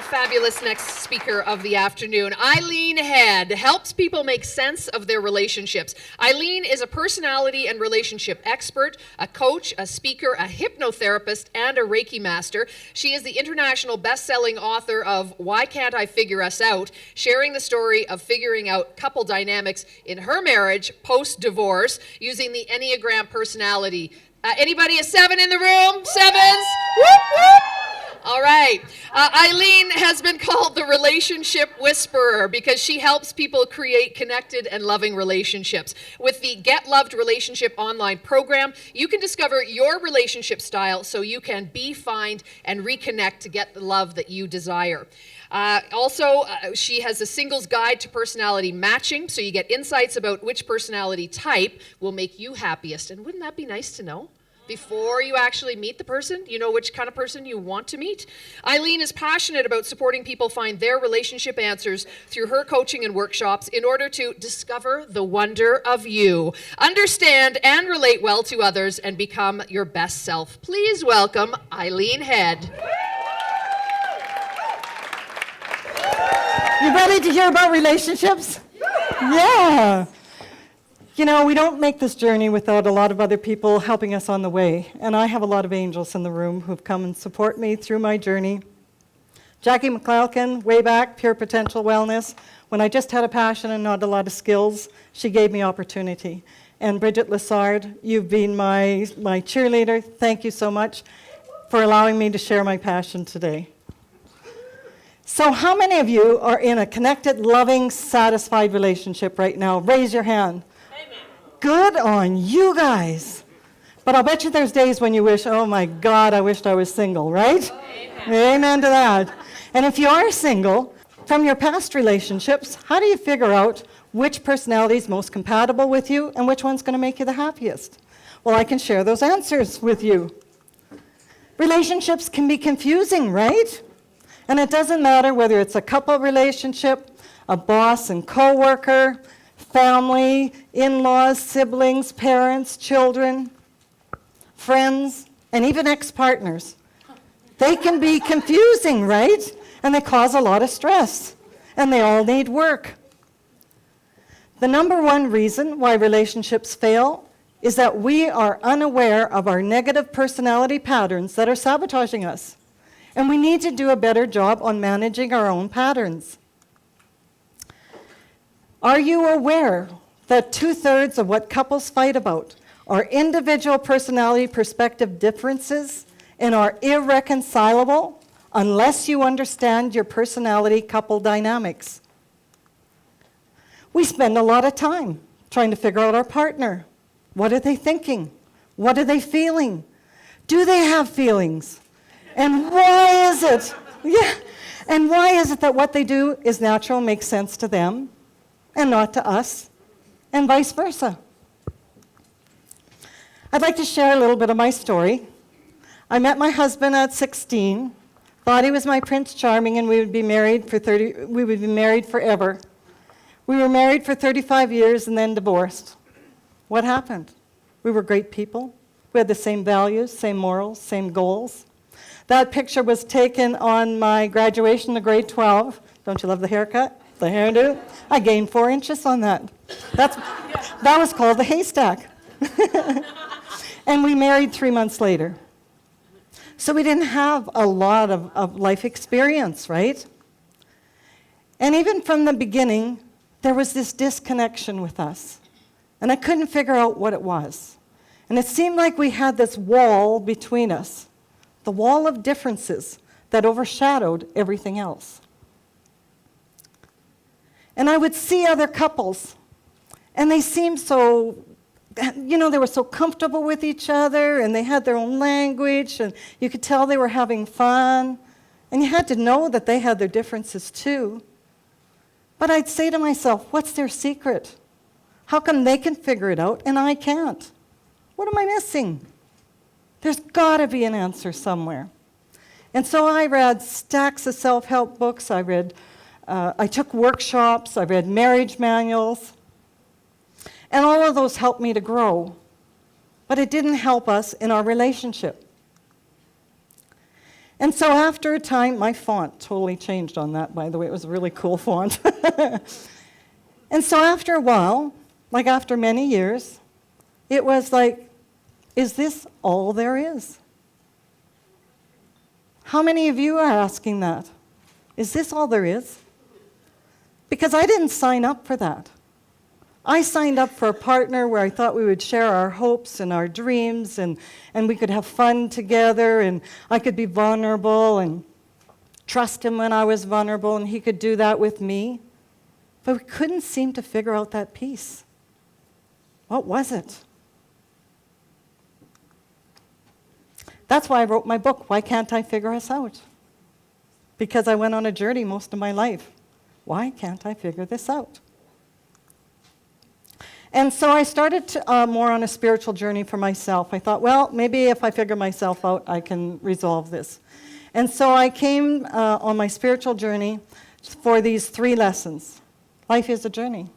fabulous next speaker of the afternoon. Eileen Head helps people make sense of their relationships. Eileen is a personality and relationship expert, a coach, a speaker, a hypnotherapist, and a Reiki master. She is the international best-selling author of Why Can't I Figure Us Out?, sharing the story of figuring out couple dynamics in her marriage post-divorce using the Enneagram personality. Anybody a 7 in the room? Sevens? Whoop, whoop. All right. Eileen has been called the relationship whisperer because she helps people create connected and loving relationships. With the Get Loved Relationship online program, you can discover your relationship style so you can be, find, and reconnect to get the love that you desire. Also, she has a singles guide to personality matching, so you get insights about which personality type will make you happiest. And wouldn't that be nice to know? Before you actually meet the person, you know which kind of person you want to meet. Eileen is passionate about supporting people find their relationship answers through her coaching and workshops in order to discover the wonder of you, understand and relate well to others, and become your best self. Please welcome Eileen Head. You ready to hear about relationships? Yeah. You know, we don't make this journey without a lot of other people helping us on the way. And I have a lot of angels in the room who've come and support me through my journey. Jackie McClalkin, way back, Pure Potential Wellness. When I just had a passion and not a lot of skills, she gave me opportunity. And Bridget Lessard, you've been my cheerleader. Thank you so much for allowing me to share my passion today. So how many of you are in a connected, loving, satisfied relationship right now? Raise your hand. Amen. Good on you guys. But I'll bet you there's days when you wish, oh my God, I wished I was single, right? Amen. Amen to that. And if you are single, from your past relationships, how do you figure out which personality is most compatible with you and which one's going to make you the happiest? Well, I can share those answers with you. Relationships can be confusing, right? And it doesn't matter whether it's a couple relationship, a boss and coworker, family, in-laws, siblings, parents, children, friends, and even ex-partners. They can be confusing, right? And they cause a lot of stress. And they all need work. The number one reason why relationships fail is that we are unaware of our negative personality patterns that are sabotaging us. And we need to do a better job on managing our own patterns. Are you aware that 2/3 of what couples fight about are individual personality perspective differences and are irreconcilable unless you understand your personality couple dynamics? We spend a lot of time trying to figure out our partner. What are they thinking? What are they feeling? Do they have feelings? And why is it? Yeah. And why is it that what they do is natural, makes sense to them, and not to us, and vice versa? I'd like to share a little bit of my story. I met my husband at 16, thought he was my Prince Charming, and we would be married forever. We were married for 35 years and then divorced. What happened? We were great people. We had the same values, same morals, same goals. That picture was taken on my graduation of grade 12. Don't you love the haircut? The hairdo? I gained 4 inches on that. That was called the haystack. And we married 3 months later. So we didn't have a lot of life experience, right? And even from the beginning, there was this disconnection with us. And I couldn't figure out what it was. And it seemed like we had this wall between us. The wall of differences that overshadowed everything else. And I would see other couples, and they seemed so, they were so comfortable with each other, and they had their own language, and you could tell they were having fun, and you had to know that they had their differences too. But I'd say to myself, what's their secret? How come they can figure it out and I can't? What am I missing? There's got to be an answer somewhere. And so I read stacks of self-help books. I took workshops. I read marriage manuals. And all of those helped me to grow. But it didn't help us in our relationship. And so after a time, my font totally changed on that, by the way. It was a really cool font. And so after a while, like after many years, it was like, is this all there is? How many of you are asking that? Is this all there is? Because I didn't sign up for that. I signed up for a partner where I thought we would share our hopes and our dreams, and we could have fun together, and I could be vulnerable and trust him when I was vulnerable, and he could do that with me. But we couldn't seem to figure out that piece. What was it? That's why I wrote my book, Why Can't I Figure Us Out? Because I went on a journey most of my life. Why can't I figure this out? And so I started more on a spiritual journey for myself. I thought, well, maybe if I figure myself out, I can resolve this. And so I came on my spiritual journey for these 3 lessons. Life is a journey.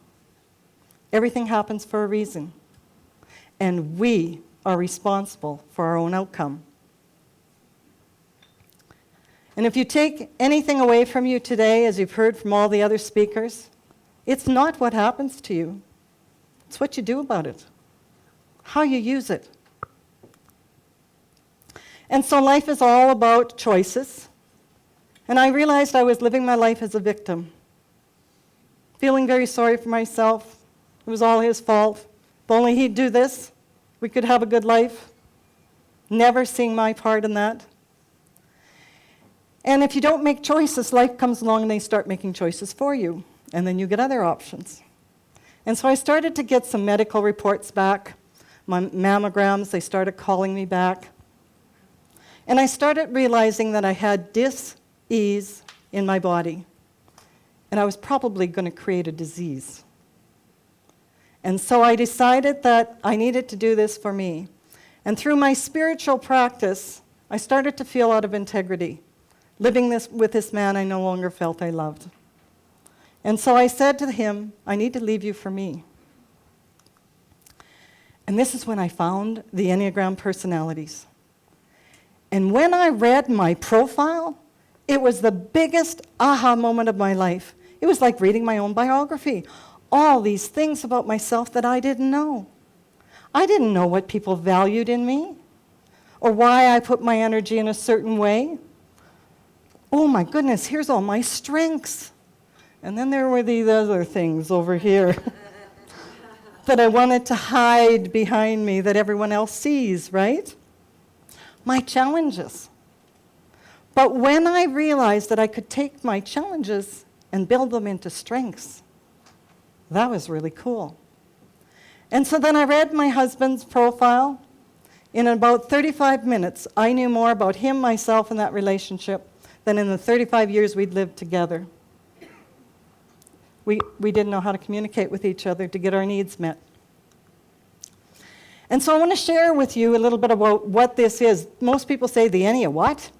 Everything happens for a reason. And we are responsible for our own outcome. And if you take anything away from you today, as you've heard from all the other speakers, it's not what happens to you. It's what you do about it, how you use it. And so life is all about choices. And I realized I was living my life as a victim, feeling very sorry for myself. It was all his fault. If only he'd do this, we could have a good life. Never seeing my part in that. And if you don't make choices, life comes along and they start making choices for you. And then you get other options. And so I started to get some medical reports back. My mammograms, they started calling me back. And I started realizing that I had dis-ease in my body. And I was probably going to create a disease. And so I decided that I needed to do this for me. And through my spiritual practice, I started to feel out of integrity. Living with this man I no longer felt I loved. And so I said to him, I need to leave you for me. And this is when I found the Enneagram personalities. And when I read my profile, it was the biggest aha moment of my life. It was like reading my own biography. All these things about myself that I didn't know. I didn't know what people valued in me, or why I put my energy in a certain way. Oh my goodness, here's all my strengths. And then there were these other things over here that I wanted to hide behind me that everyone else sees, right? My challenges. But when I realized that I could take my challenges and build them into strengths, that was really cool. And so then I read my husband's profile. In about 35 minutes, I knew more about him, myself, and that relationship than in the 35 years we'd lived together. We didn't know how to communicate with each other to get our needs met. And so I want to share with you a little bit about what this is. Most people say the Ennea, what?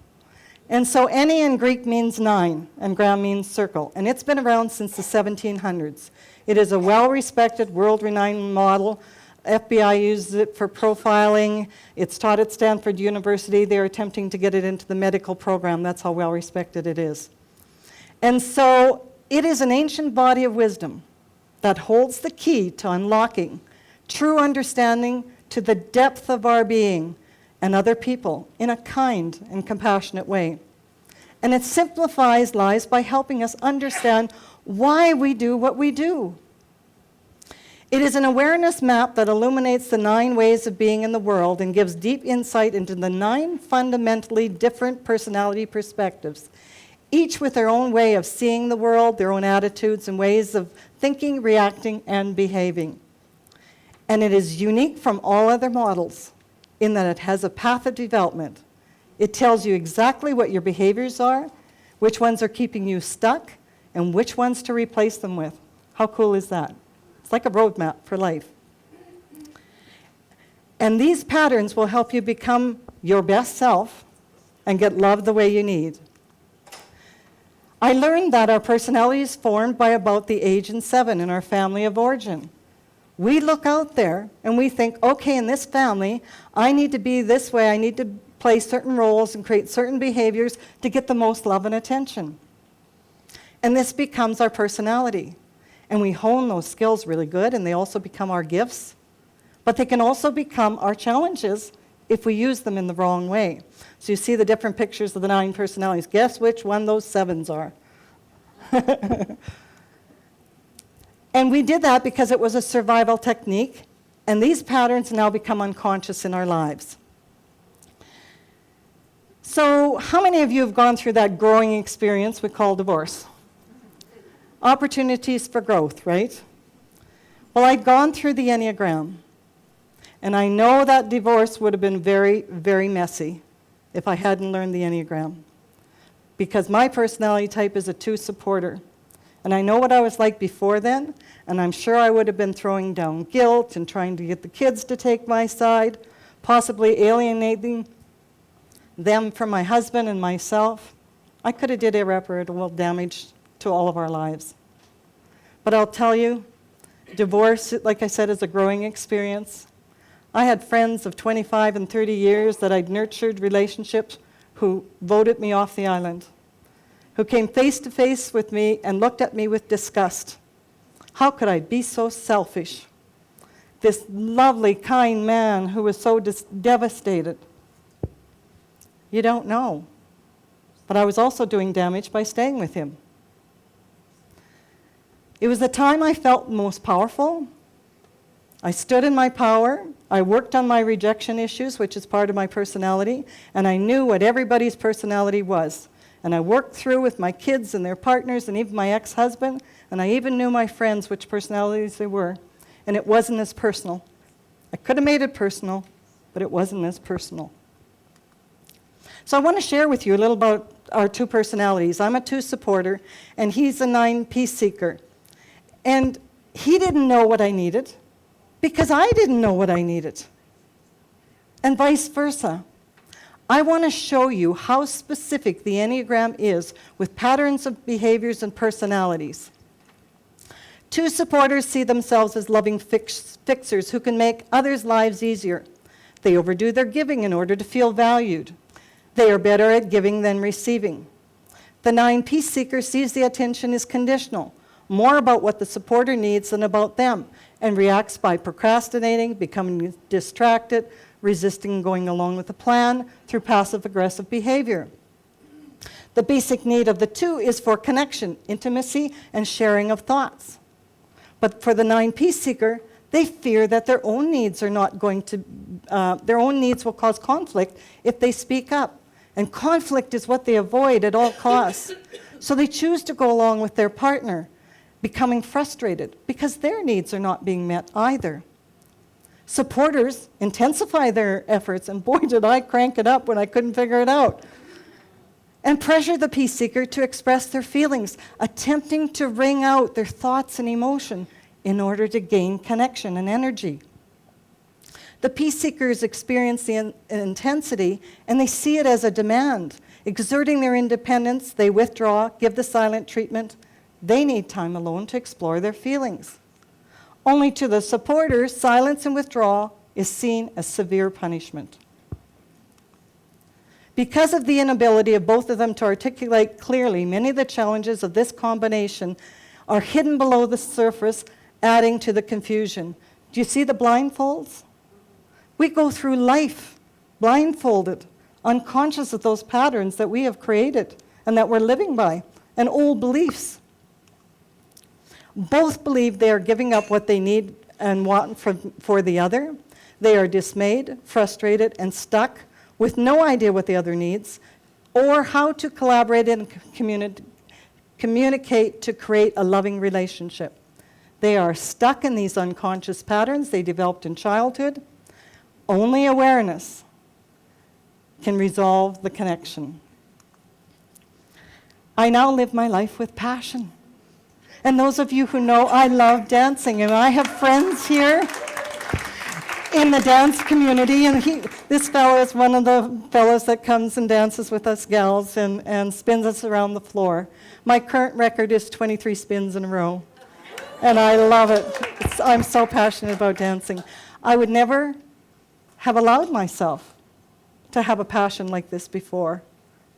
And so Ennea in Greek means 9, and gram means circle. And it's been around since the 1700s. It is a well-respected, world-renowned model. FBI uses it for profiling. It's taught at Stanford University. They're attempting to get it into the medical program. That's how well-respected it is. And so it is an ancient body of wisdom that holds the key to unlocking true understanding to the depth of our being and other people in a kind and compassionate way. And it simplifies lives by helping us understand why we do what we do. It is an awareness map that illuminates the 9 ways of being in the world and gives deep insight into the 9 fundamentally different personality perspectives, each with their own way of seeing the world, their own attitudes and ways of thinking, reacting, and behaving. And it is unique from all other models in that it has a path of development. It tells you exactly what your behaviors are, which ones are keeping you stuck, and which ones to replace them with. How cool is that? It's like a roadmap for life. And these patterns will help you become your best self and get love the way you need. I learned that our personality is formed by about the age of 7 in our family of origin. We look out there and we think, okay, in this family, I need to be this way, I need to play certain roles and create certain behaviors to get the most love and attention. And this becomes our personality. And we hone those skills really good, and they also become our gifts. But they can also become our challenges if we use them in the wrong way. So you see the different pictures of the 9 personalities. Guess which one those 7s are? And we did that because it was a survival technique, and these patterns now become unconscious in our lives. So how many of you have gone through that growing experience we call divorce? Opportunities for growth, right? Well, I'd gone through the Enneagram, and I know that divorce would have been very, very messy if I hadn't learned the Enneagram, because my personality type is a 2 supporter. And I know what I was like before then, and I'm sure I would have been throwing down guilt and trying to get the kids to take my side, possibly alienating them from my husband and myself. I could have did irreparable damage to all of our lives. But I'll tell you, divorce, like I said, is a growing experience. I had friends of 25 and 30 years that I'd nurtured relationships who voted me off the island, who came face to face with me and looked at me with disgust. How could I be so selfish? This lovely, kind man who was so devastated. You don't know. But I was also doing damage by staying with him. It was the time I felt most powerful. I stood in my power. I worked on my rejection issues, which is part of my personality, and I knew what everybody's personality was. And I worked through with my kids and their partners and even my ex-husband, and I even knew my friends which personalities they were. And it wasn't as personal. I could have made it personal, but it wasn't as personal. So I want to share with you a little about our 2 personalities. I'm a 2 supporter, and he's a 9 peace seeker. And he didn't know what I needed because I didn't know what I needed. And vice versa. I want to show you how specific the Enneagram is with patterns of behaviors and personalities. 2 supporters see themselves as loving fixers who can make others' lives easier. They overdo their giving in order to feel valued. They are better at giving than receiving. The 9 peace seeker sees the attention is conditional, more about what the supporter needs than about them, and reacts by procrastinating, becoming distracted, resisting going along with the plan through passive-aggressive behavior. The basic need of the 2 is for connection, intimacy, and sharing of thoughts. But for the 9 peace seeker, they fear that their own needs will cause conflict if they speak up. And conflict is what they avoid at all costs. So they choose to go along with their partner, becoming frustrated because their needs are not being met either. Supporters intensify their efforts, and boy, did I crank it up when I couldn't figure it out, and pressure the peace seeker to express their feelings, attempting to wring out their thoughts and emotion in order to gain connection and energy. The peace seekers experience the intensity, and they see it as a demand. Exerting their independence, they withdraw, give the silent treatment. They need time alone to explore their feelings. Only to the supporters, silence and withdrawal is seen as severe punishment. Because of the inability of both of them to articulate clearly, many of the challenges of this combination are hidden below the surface, adding to the confusion. Do you see the blindfolds? We go through life blindfolded, unconscious of those patterns that we have created and that we're living by, and old beliefs. Both believe they are giving up what they need and want for the other. They are dismayed, frustrated, and stuck with no idea what the other needs or how to collaborate and communicate to create a loving relationship. They are stuck in these unconscious patterns they developed in childhood. Only awareness can resolve the connection. I now live my life with passion. And those of you who know, I love dancing, and I have friends here in the dance community, and this fellow is one of the fellows that comes and dances with us gals and spins us around the floor. My current record is 23 spins in a row, and I love it. I'm so passionate about dancing. I would never have allowed myself to have a passion like this before.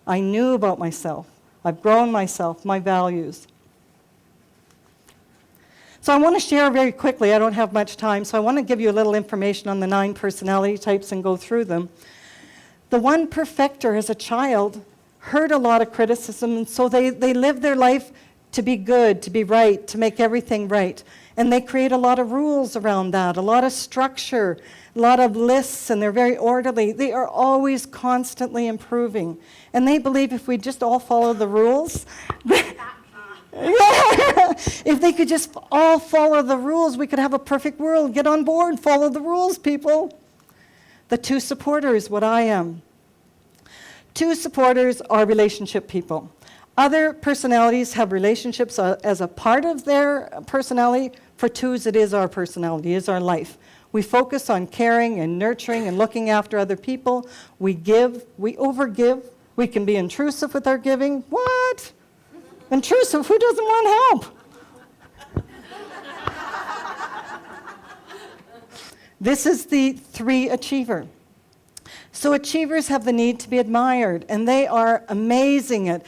I knew about myself. I've grown myself, my values. So I want to share very quickly, I don't have much time, so I want to give you a little information on the 9 personality types and go through them. The one perfecter as a child heard a lot of criticism, and so they live their life to be good, to be right, to make everything right. And they create a lot of rules around that, a lot of structure, a lot of lists, and they're very orderly. They are always constantly improving. And they believe if we just all follow the rules, if they could just all follow the rules, we could have a perfect world. Get on board, follow the rules, people. The 2 supporters, what I am. 2 supporters are relationship people. Other personalities have relationships as a part of their personality. For 2s, it is our personality, it is our life. We focus on caring and nurturing and looking after other people. We give, we overgive. We can be intrusive with our giving. What? Intrusive? Who doesn't want help? This is the 3 achiever. So achievers have the need to be admired, and they are amazing at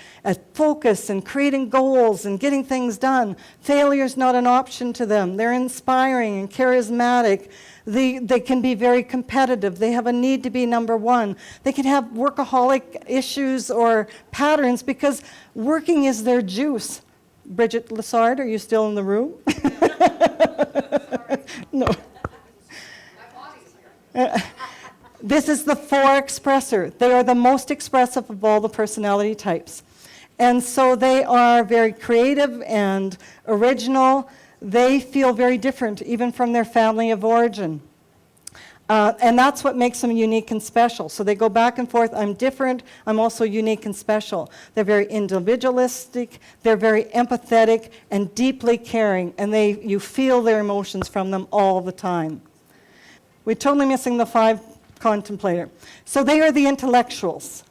focus and creating goals and getting things done. Failure is not an option to them. They're inspiring and charismatic. They can be very competitive. They have a need to be number 1. They can have workaholic issues or patterns because working is their juice. Bridget Lessard, are you still in the room? No. This is the 4 expressor. They are the most expressive of all the personality types. And so they are very creative and original. They feel very different, even from their family of origin. And that's what makes them unique and special. So they go back and forth. I'm different. I'm also unique and special. They're very individualistic. They're very empathetic and deeply caring. And you feel their emotions from them all the time. We're totally missing the 5 contemplator. So they are the intellectuals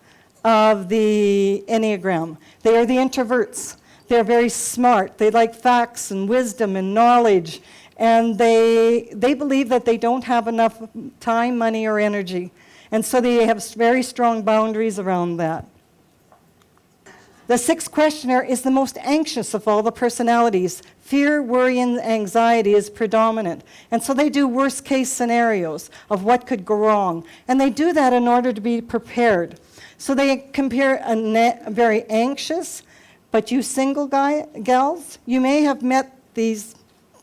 of the Enneagram. They are the introverts. They're very smart. They like facts and wisdom and knowledge. And they believe that they don't have enough time, money, or energy. And so they have very strong boundaries around that. The 6th questioner is the most anxious of all the personalities. Fear, worry, and anxiety is predominant. And so they do worst-case scenarios of what could go wrong. And they do that in order to be prepared. So they compare very anxious, but you single gals, you may have met these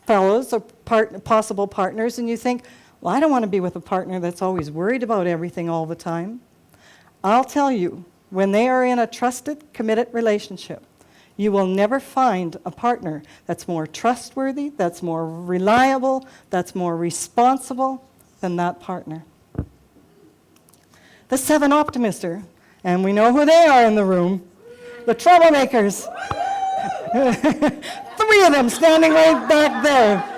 fellows or possible partners, and you think, well, I don't want to be with a partner that's always worried about everything all the time. I'll tell you, when they are in a trusted, committed relationship, you will never find a partner that's more trustworthy, that's more reliable, that's more responsible than that partner. The 7 optimister, and we know who they are in the room, the troublemakers. 3 of them standing right back there.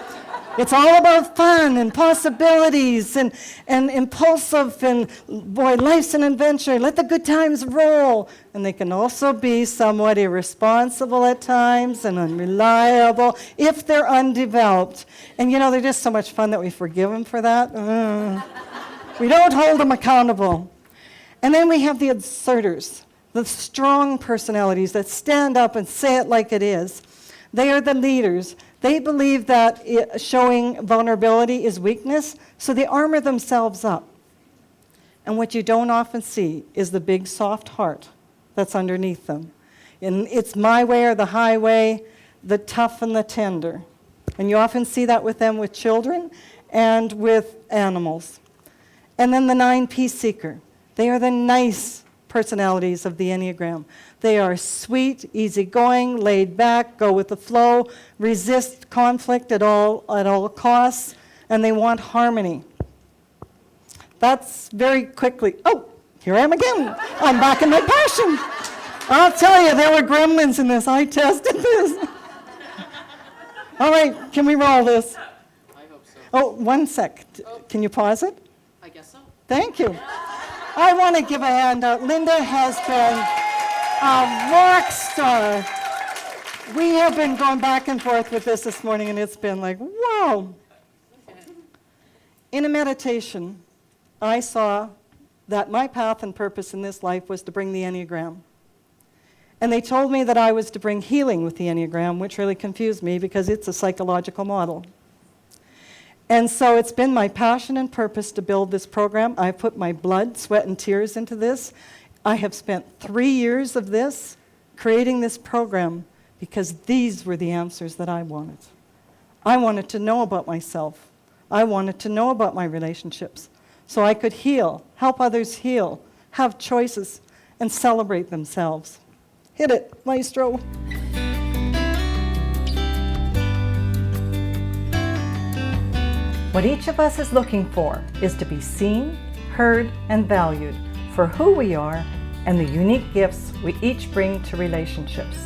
It's all about fun and possibilities and impulsive and, boy, life's an adventure. Let the good times roll. And they can also be somewhat irresponsible at times and unreliable if they're undeveloped. And, they're just so much fun that we forgive them for that. We don't hold them accountable. And then we have the asserters, the strong personalities that stand up and say it like it is. They are the leaders. They believe that showing vulnerability is weakness, so they armor themselves up. And what you don't often see is the big soft heart that's underneath them. And it's my way or the highway, the tough and the tender. And you often see that with them with children and with animals. And then the 9 peace seeker. They are the nice personalities of the Enneagram. They are sweet, easygoing, laid back, go with the flow, resist conflict at all costs, and they want harmony. That's very quickly. Oh, here I am again. I'm back in my passion. I'll tell you, there were gremlins in this. I tested this. All right, can we roll this? I hope so. Oh, 1 sec. Can you pause it? I guess so. Thank you. I want to give a hand out. Linda has been a rock star. We have been going back and forth with this morning, and it's been like, wow. In a meditation, I saw that my path and purpose in this life was to bring the Enneagram. And they told me that I was to bring healing with the Enneagram, which really confused me because it's a psychological model. And so it's been my passion and purpose to build this program. I've put my blood, sweat, and tears into this. I have spent 3 years of this creating this program because these were the answers that I wanted. I wanted to know about myself. I wanted to know about my relationships so I could heal, help others heal, have choices, and celebrate themselves. Hit it, Maestro. What each of us is looking for is to be seen, heard, and valued for who we are and the unique gifts we each bring to relationships.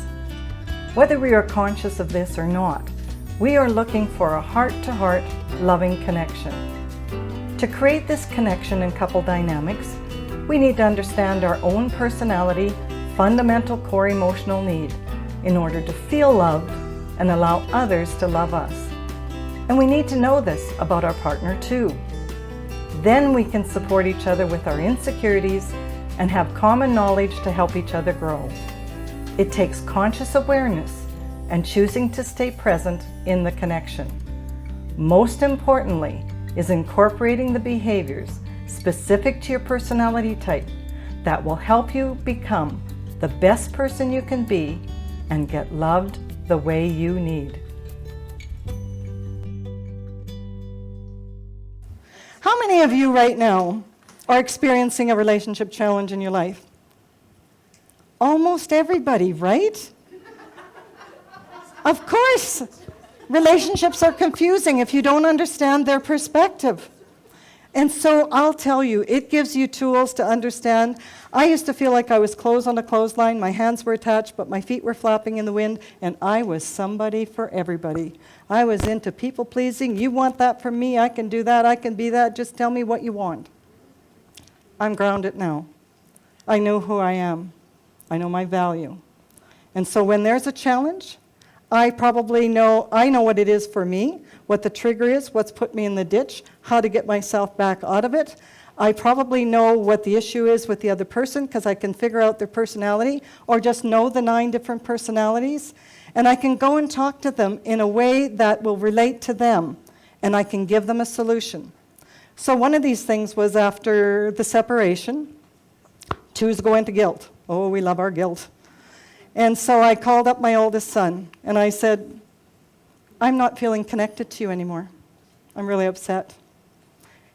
Whether we are conscious of this or not, we are looking for a heart-to-heart, loving connection. To create this connection in couple dynamics, we need to understand our own personality, fundamental core emotional need, in order to feel loved and allow others to love us. And we need to know this about our partner too. Then we can support each other with our insecurities and have common knowledge to help each other grow. It takes conscious awareness and choosing to stay present in the connection. Most importantly is incorporating the behaviors specific to your personality type that will help you become the best person you can be and get loved the way you need. How many of you right now are experiencing a relationship challenge in your life? Almost everybody, right? Of course, relationships are confusing if you don't understand their perspective. And so I'll tell you, it gives you tools to understand. I used to feel like I was clothes on a clothesline, my hands were attached, but my feet were flapping in the wind, and I was somebody for everybody. I was into people pleasing. You want that from me, I can do that, I can be that, just tell me what you want. I'm grounded now. I know who I am. I know my value. And so when there's a challenge, I know what it is for me, what the trigger is, what's put me in the ditch, how to get myself back out of it. I probably know what the issue is with the other person because I can figure out their personality or just know the 9 different personalities. And I can go and talk to them in a way that will relate to them, and I can give them a solution. So one of these things was after the separation, 2's go into guilt. Oh, we love our guilt. And so I called up my oldest son, and I said, I'm not feeling connected to you anymore. I'm really upset.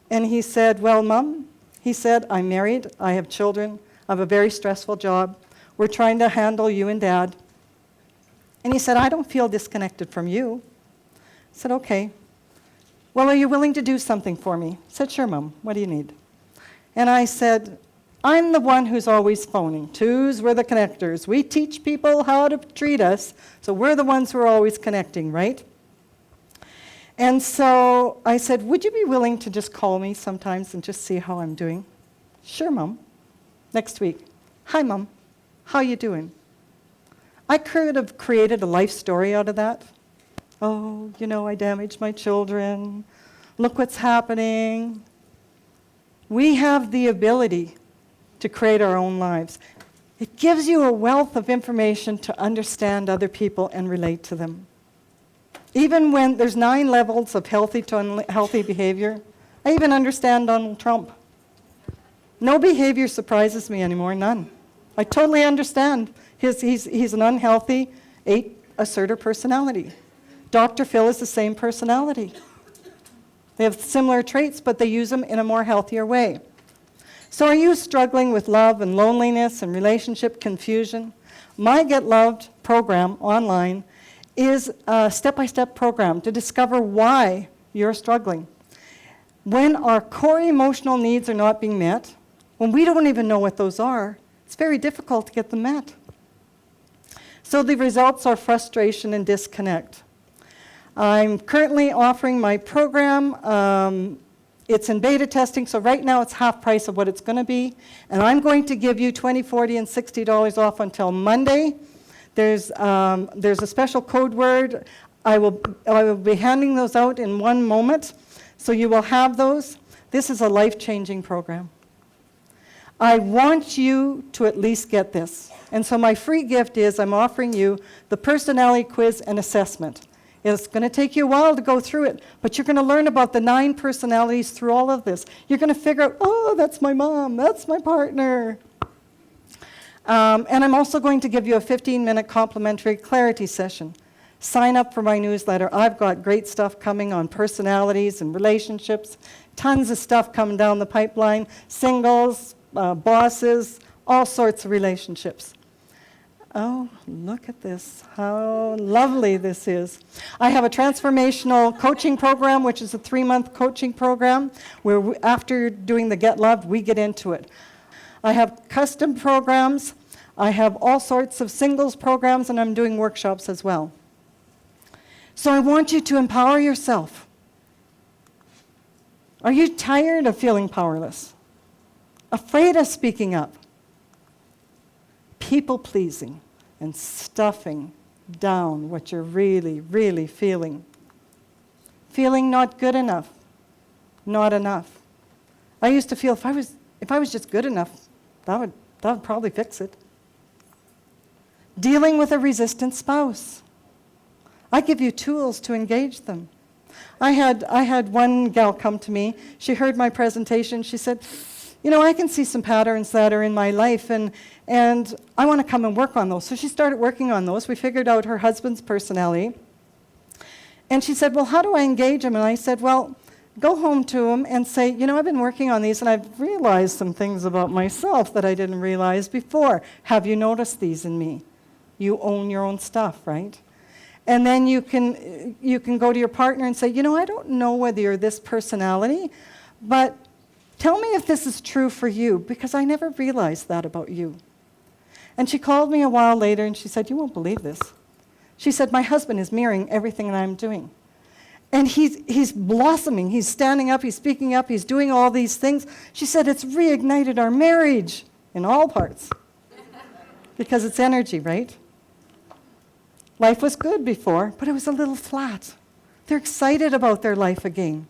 And he said, well, Mom, he said, I'm married, I have children, I have a very stressful job. We're trying to handle you and Dad. And he said, I don't feel disconnected from you. I said, okay. Well, are you willing to do something for me? I said, sure, Mom, what do you need? And I said, I'm the one who's always phoning. 2's we're the connectors. We teach people how to treat us, so we're the ones who are always connecting, right? And so I said, would you be willing to just call me sometimes and just see how I'm doing? Sure, Mom. Next week. Hi, Mom. How you doing? I could have created a life story out of that. Oh, I damaged my children. Look what's happening. We have the ability to create our own lives. It gives you a wealth of information to understand other people and relate to them. Even when there's 9 levels of healthy to unhealthy behavior, I even understand Donald Trump. No behavior surprises me anymore, none. I totally understand. He's an unhealthy 8 asserter personality. Dr. Phil is the same personality. They have similar traits, but they use them in a more healthier way. So are you struggling with love and loneliness and relationship confusion? My Get Loved program online is a step-by-step program to discover why you're struggling. When our core emotional needs are not being met, when we don't even know what those are, it's very difficult to get them met. So the results are frustration and disconnect. I'm currently offering my program. It's in beta testing, so right now it's half price of what it's going to be. And I'm going to give you $20, $40, and $60 off until Monday. There's a special code word. I will be handing those out in one moment, so you will have those. This is a life-changing program. I want you to at least get this. And so my free gift is I'm offering you the personality quiz and assessment. It's going to take you a while to go through it, but you're going to learn about the 9 personalities through all of this. You're going to figure out, oh, that's my mom, that's my partner. And I'm also going to give you a 15-minute complimentary clarity session. Sign up for my newsletter. I've got great stuff coming on personalities and relationships, tons of stuff coming down the pipeline, singles, bosses, all sorts of relationships. Oh, look at this, how lovely this is. I have a transformational coaching program, which is a 3-month coaching program, where after doing the Get Loved, we get into it. I have custom programs, I have all sorts of singles programs, and I'm doing workshops as well. So I want you to empower yourself. Are you tired of feeling powerless? Afraid of speaking up? People-pleasing and stuffing down what you're really, really feeling. Feeling not good enough, not enough. I used to feel if I was just good enough, that would probably fix it. Dealing with a resistant spouse. I give you tools to engage them. I had one gal come to me. She heard my presentation. She said, you know, I can see some patterns that are in my life, and I want to come and work on those. So she started working on those. We figured out her husband's personality. And she said, well, how do I engage him? And I said, well, go home to him and say, you know, I've been working on these, and I've realized some things about myself that I didn't realize before. Have you noticed these in me? You own your own stuff, right? And then you can go to your partner and say, you know, I don't know whether you're this personality, but tell me if this is true for you, because I never realized that about you. And she called me a while later and she said, you won't believe this. She said, my husband is mirroring everything that I'm doing. And he's blossoming, he's standing up, he's speaking up, he's doing all these things. She said, it's reignited our marriage in all parts. Because it's energy, right? Life was good before, but it was a little flat. They're excited about their life again.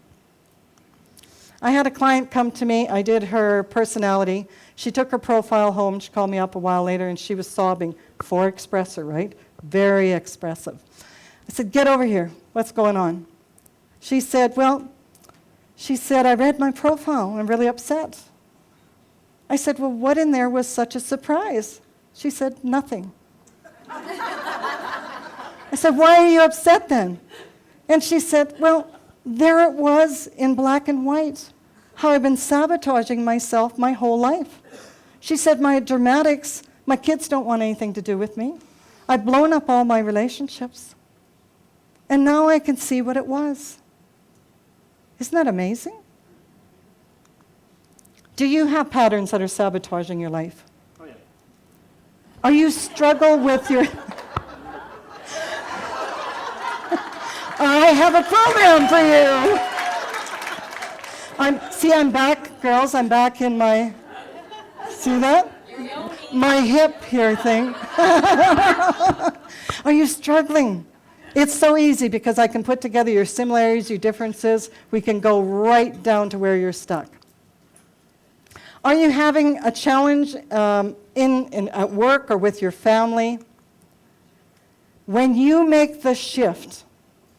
I had a client come to me. I did her personality. She took her profile home. She called me up a while later, and she was sobbing. 4 expressor, right? Very expressive. I said, get over here. What's going on? She said, I read my profile. I'm really upset. I said, well, what in there was such a surprise? She said, nothing. I said, why are you upset then? And she said, well, there it was in black and white, how I've been sabotaging myself my whole life. She said, my dramatics, my kids don't want anything to do with me. I've blown up all my relationships. And now I can see what it was. Isn't that amazing? Do you have patterns that are sabotaging your life? Oh, yeah. Are you struggle with your... I have a program for you. I'm back, girls. I'm back in my, see that? My hip here thing. Are you struggling? It's so easy because I can put together your similarities, your differences. We can go right down to where you're stuck. Are you having a challenge at work or with your family? When you make the shift,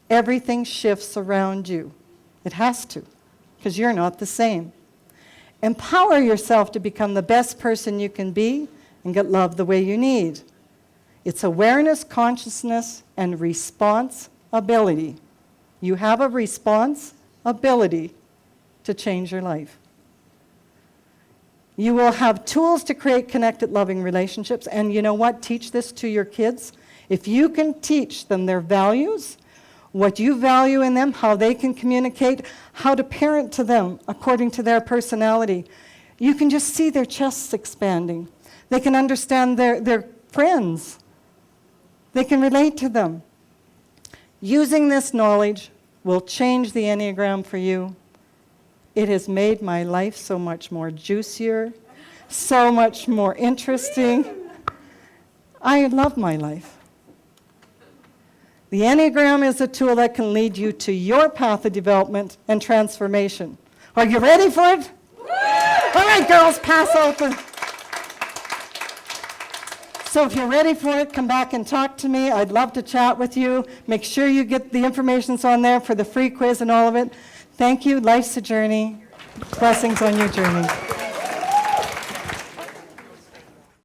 everything shifts around you. It has to, because you're not the same. Empower yourself to become the best person you can be and get love the way you need. It's awareness, consciousness, and responsibility. You have a responsibility to change your life. You will have tools to create connected, loving relationships. And you know what? Teach this to your kids. If you can teach them their values, what you value in them, how they can communicate, how to parent to them according to their personality, you can just see their chests expanding. They can understand their friends. They can relate to them. Using this knowledge will change the Enneagram for you. It has made my life so much more juicier, so much more interesting. I love my life. The Enneagram is a tool that can lead you to your path of development and transformation. Are you ready for it? All right, girls, pass out the... So if you're ready for it, come back and talk to me. I'd love to chat with you. Make sure you get the information's on there for the free quiz and all of it. Thank you. Life's a journey. Blessings on your journey.